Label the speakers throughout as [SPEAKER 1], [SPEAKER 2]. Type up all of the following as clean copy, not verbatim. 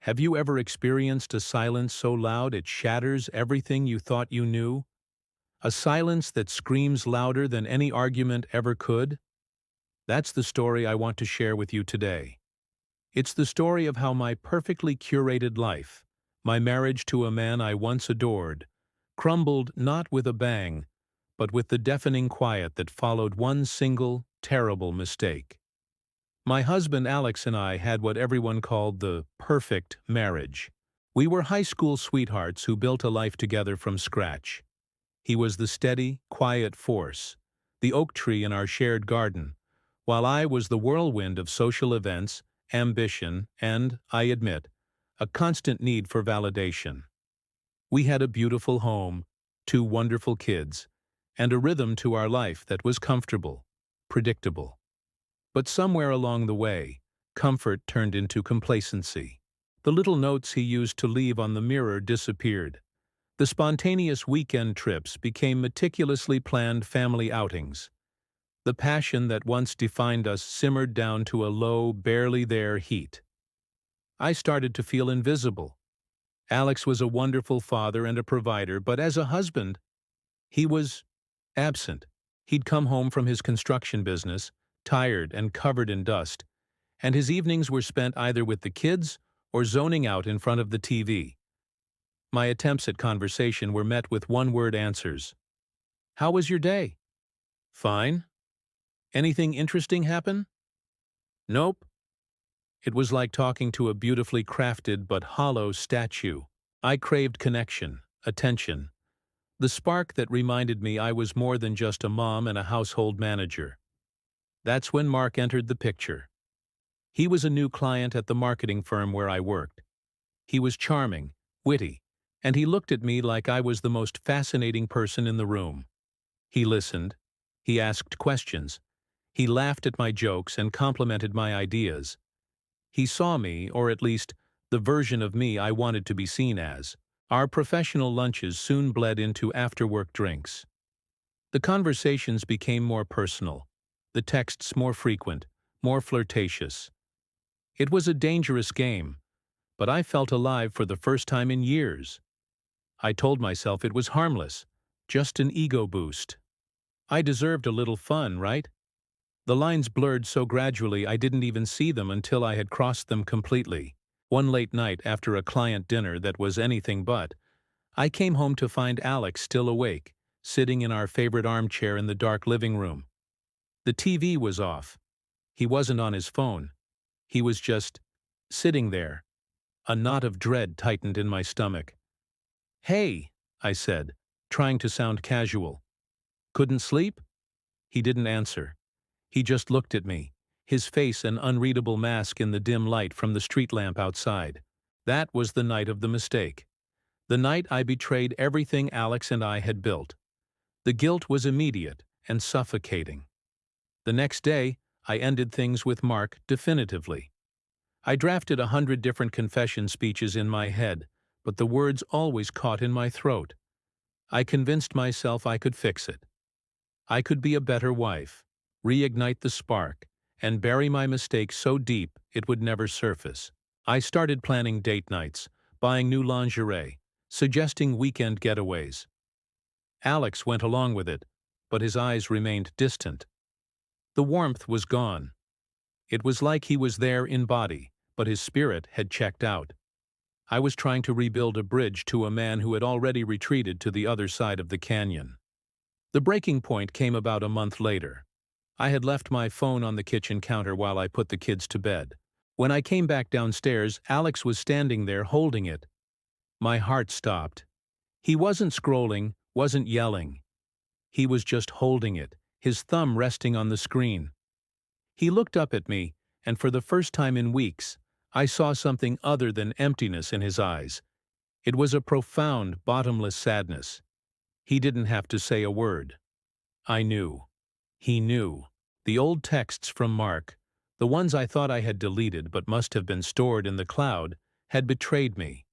[SPEAKER 1] Have you ever experienced a silence so loud it shatters everything you thought you knew? A silence that screams louder than any argument ever could? That's the story I want to share with you today. It's the story of how my perfectly curated life, my marriage to a man I once adored, crumbled not with a bang, but with the deafening quiet that followed one single, terrible mistake. My husband Alex and I had what everyone called the perfect marriage. We were high school sweethearts who built a life together from scratch. He was the steady, quiet force, the oak tree in our shared garden, while I was the whirlwind of social events, ambition, and, I admit, a constant need for validation. We had a beautiful home, two wonderful kids, and a rhythm to our life that was comfortable, predictable. But somewhere along the way, comfort turned into complacency. The little notes he used to leave on the mirror disappeared. The spontaneous weekend trips became meticulously planned family outings. The passion that once defined us simmered down to a low, barely there heat. I started to feel invisible. Alex was a wonderful father and a provider, but as a husband, he was absent. He'd come home from his construction business, tired and covered in dust, and his evenings were spent either with the kids or zoning out in front of the TV. My attempts at conversation were met with one-word answers. "How was your day?" "Fine." "Anything interesting happen?" "Nope." It was like talking to a beautifully crafted but hollow statue. I craved connection, attention, the spark that reminded me I was more than just a mom and a household manager. That's when Mark entered the picture. He was a new client at the marketing firm where I worked. He was charming, witty, and he looked at me like I was the most fascinating person in the room. He listened. He asked questions. He laughed at my jokes and complimented my ideas. He saw me, or at least the version of me I wanted to be seen as. Our professional lunches soon bled into after-work drinks. The conversations became more personal, the texts more frequent, more flirtatious. It was a dangerous game, but I felt alive for the first time in years. I told myself it was harmless, just an ego boost. I deserved a little fun, right? The lines blurred so gradually I didn't even see them until I had crossed them completely. One late night after a client dinner that was anything but, I came home to find Alex still awake, sitting in our favorite armchair in the dark living room. The TV was off. He wasn't on his phone. He was just sitting there. A knot of dread tightened in my stomach. "Hey," I said, trying to sound casual. "Couldn't sleep?" He didn't answer. He just looked at me, his face an unreadable mask in the dim light from the street lamp outside. That was the night of the mistake. The night I betrayed everything Alex and I had built. The guilt was immediate and suffocating. The next day, I ended things with Mark definitively. I drafted 100 different confession speeches in my head, but the words always caught in my throat. I convinced myself I could fix it. I could be a better wife, reignite the spark, and bury my mistake so deep it would never surface. I started planning date nights, buying new lingerie, suggesting weekend getaways. Alex went along with it, but his eyes remained distant. The warmth was gone. It was like he was there in body, but his spirit had checked out. I was trying to rebuild a bridge to a man who had already retreated to the other side of the canyon. The breaking point came about a month later. I had left my phone on the kitchen counter while I put the kids to bed. When I came back downstairs, Alex was standing there holding it. My heart stopped. He wasn't scrolling, wasn't yelling. He was just holding it, his thumb resting on the screen. He looked up at me, and for the first time in weeks, I saw something other than emptiness in his eyes. It was a profound, bottomless sadness. He didn't have to say a word. I knew. He knew. The old texts from Mark, the ones I thought I had deleted but must have been stored in the cloud, had betrayed me.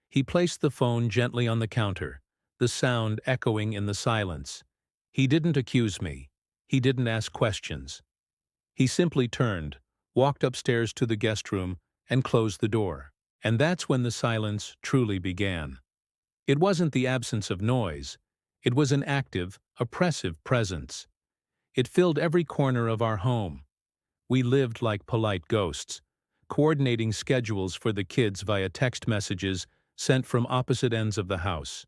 [SPEAKER 1] He placed the phone gently on the counter, the sound echoing in the silence. He didn't accuse me. He didn't ask questions. He simply turned, walked upstairs to the guest room, and closed the door. And that's when the silence truly began. It wasn't the absence of noise. It was an active, oppressive presence. It filled every corner of our home. We lived like polite ghosts, coordinating schedules for the kids via text messages sent from opposite ends of the house.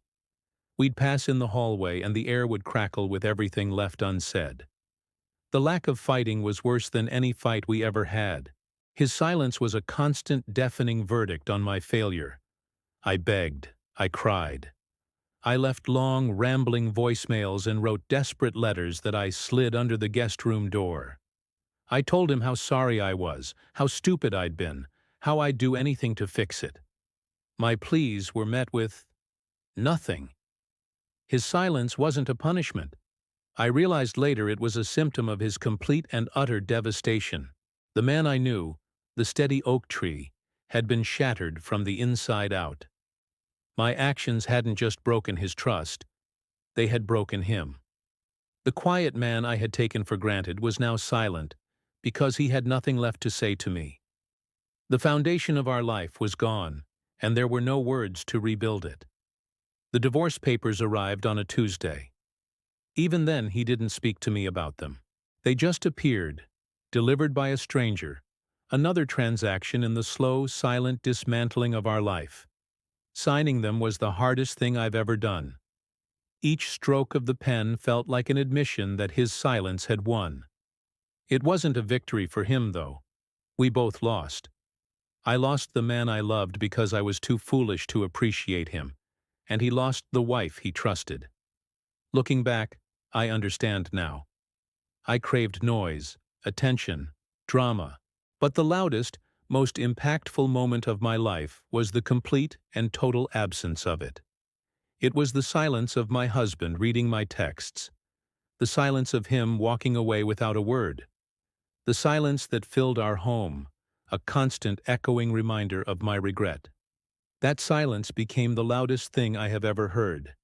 [SPEAKER 1] We'd pass in the hallway and the air would crackle with everything left unsaid. The lack of fighting was worse than any fight we ever had. His silence was a constant, deafening verdict on my failure. I begged. I cried. I left long, rambling voicemails and wrote desperate letters that I slid under the guest room door. I told him how sorry I was, how stupid I'd been, how I'd do anything to fix it. My pleas were met with nothing. His silence wasn't a punishment. I realized later it was a symptom of his complete and utter devastation. The man I knew, the steady oak tree, had been shattered from the inside out. My actions hadn't just broken his trust, they had broken him. The quiet man I had taken for granted was now silent because he had nothing left to say to me. The foundation of our life was gone, and there were no words to rebuild it. The divorce papers arrived on a Tuesday. Even then, he didn't speak to me about them. They just appeared, delivered by a stranger, another transaction in the slow, silent dismantling of our life. Signing them was the hardest thing I've ever done. Each stroke of the pen felt like an admission that his silence had won. It wasn't a victory for him, though. We both lost. I lost the man I loved because I was too foolish to appreciate him, and he lost the wife he trusted. Looking back, I understand now. I craved noise, attention, drama, but the loudest, most impactful moment of my life was the complete and total absence of it. It was the silence of my husband reading my texts, the silence of him walking away without a word, the silence that filled our home, a constant echoing reminder of my regret. That silence became the loudest thing I have ever heard,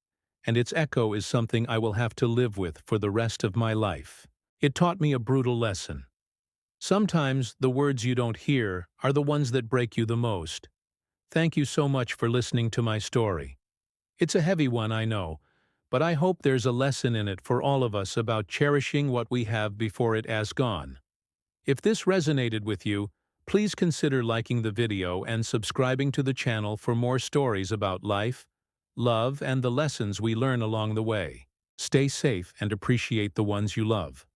[SPEAKER 1] and its echo is something I will have to live with for the rest of my life. It taught me a brutal lesson. Sometimes the words you don't hear are the ones that break you the most. Thank you so much for listening to my story. It's a heavy one, I know, but I hope there's a lesson in it for all of us about cherishing what we have before it has gone. If this resonated with you, please consider liking the video and subscribing to the channel for more stories about life, love, and the lessons we learn along the way. Stay safe and appreciate the ones you love.